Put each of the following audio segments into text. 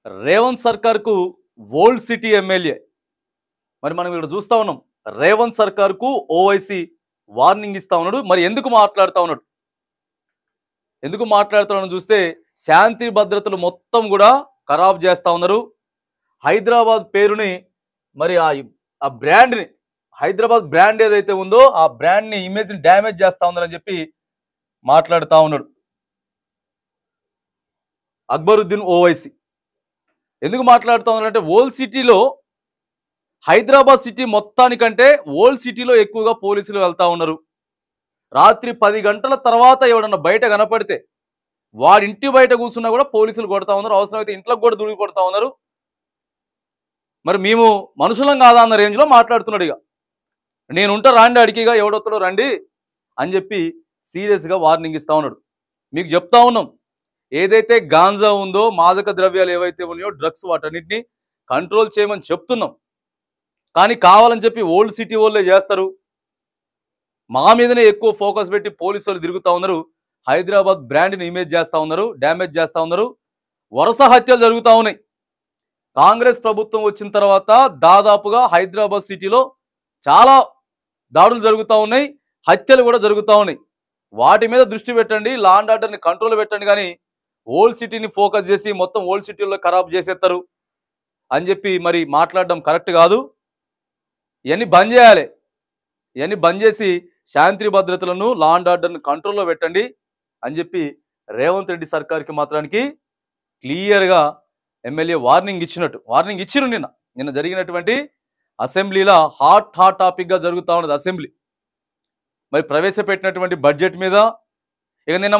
Revanth సర్కార్కు old city MLA మరి మనం ఇక్కడ చూస్తా ఉన్నాం. రేవంత్ సర్కార్కు ఓవైసీ వార్నింగ్ ఇస్తా ఉన్నాడు. మరి ఎందుకు మాట్లాడుతా ఉన్నాడు, ఎందుకు మాట్లాడుతున్నాడు చూస్తే శాంతి భద్రతలు మొత్తం కూడా ఖరాబ్ చేస్తా ఉన్నారు. హైదరాబాద్ పేరుని మరి ఆ బ్రాండ్ని, హైదరాబాద్ బ్రాండ్ ఏదైతే ఉందో ఆ బ్రాండ్ని ఇమేజ్ని డ్యామేజ్ చేస్తా ఉన్నారని చెప్పి మాట్లాడుతూ ఉన్నాడు అక్బరుద్దీన్ ఓవైసీ. ఎందుకు మాట్లాడుతూ ఉన్నారంటే ఓల్డ్ సిటీలో, హైదరాబాద్ సిటీ మొత్తానికంటే ఓల్డ్ సిటీలో ఎక్కువగా పోలీసులు వెళ్తా ఉన్నారు. రాత్రి 10 గంటల తర్వాత ఎవడన్నా బయట కనపడితే వాడి ఇంటి బయట కూర్చున్నా కూడా పోలీసులు కొడతా ఉన్నారు. అవసరమైతే ఇంట్లోకి కూడా దూడి కొడతా ఉన్నారు. మరి మేము మనుషులం కాదా అన్న రేంజ్లో మాట్లాడుతున్నాడు. ఇక నేనుంటా రాండి అడిగిగా ఎవడొస్తాడో రండి అని చెప్పి సీరియస్గా వార్నింగ్ ఇస్తా ఉన్నాడు. మీకు చెప్తా ఉన్నాం, ఏదైతే గాంజా ఉందో, మాదక ద్రవ్యాలు ఏవైతే ఉన్నాయో, డ్రగ్స్, వాటన్నిటిని కంట్రోల్ చేయమని చెప్తున్నాం. కానీ కావాలని చెప్పి ఓల్డ్ సిటీ వాళ్ళే చేస్తారు. మా మీదనే ఎక్కువ ఫోకస్ పెట్టి పోలీసు వాళ్ళు తిరుగుతూ ఉన్నారు. హైదరాబాద్ బ్రాండ్ని ఇమేజ్ చేస్తూ ఉన్నారు, డ్యామేజ్ చేస్తూ ఉన్నారు. వరుస హత్యలు జరుగుతూ ఉన్నాయి. కాంగ్రెస్ ప్రభుత్వం వచ్చిన తర్వాత దాదాపుగా హైదరాబాద్ సిటీలో చాలా దాడులు జరుగుతూ ఉన్నాయి, హత్యలు కూడా జరుగుతూ ఉన్నాయి. వాటి మీద దృష్టి పెట్టండి, లా అండ్ ఆర్డర్ని కంట్రోల్ పెట్టండి. కానీ ఓల్డ్ సిటీని ఫోకస్ చేసి మొత్తం ఓల్డ్ సిటీలో ఖరాబ్ చేసేస్తారు అని చెప్పి మరి మాట్లాడడం కరెక్ట్ కాదు. ఇవన్నీ బంద్ చేయాలి. ఇవన్నీ బంద్ చేసి శాంతి భద్రతలను, లా అండ్ ఆర్డర్ని కంట్రోల్లో పెట్టండి అని చెప్పి రేవంత్ రెడ్డి సర్కార్కి మాత్రానికి క్లియర్గా ఎమ్మెల్యే వార్నింగ్ ఇచ్చిరు. నిన్న జరిగినటువంటి అసెంబ్లీలో హాట్ టాపిక్గా జరుగుతూ ఉన్నది అసెంబ్లీ. మరి ప్రవేశపెట్టినటువంటి బడ్జెట్ మీద ఇక నిన్న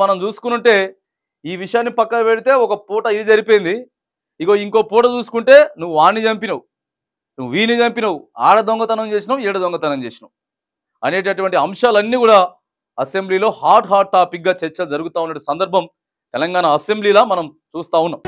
మనం చూసుకుంటే ఈ విషయాన్ని పక్కన పెడితే ఒక పూట ఇది జరిపోయింది. ఇంకో పూట చూసుకుంటే నువ్వు వాణ్ణి చంపినవు, నువ్వు వీని చంపినవు, ఆడ దొంగతనం చేసినావు, ఈడ దొంగతనం చేసినావు అనేటటువంటి అంశాలన్నీ కూడా అసెంబ్లీలో హాట్ టాపిక్గా చర్చ జరుగుతూ ఉన్న సందర్భం తెలంగాణ అసెంబ్లీలో మనం చూస్తూ ఉన్నాం.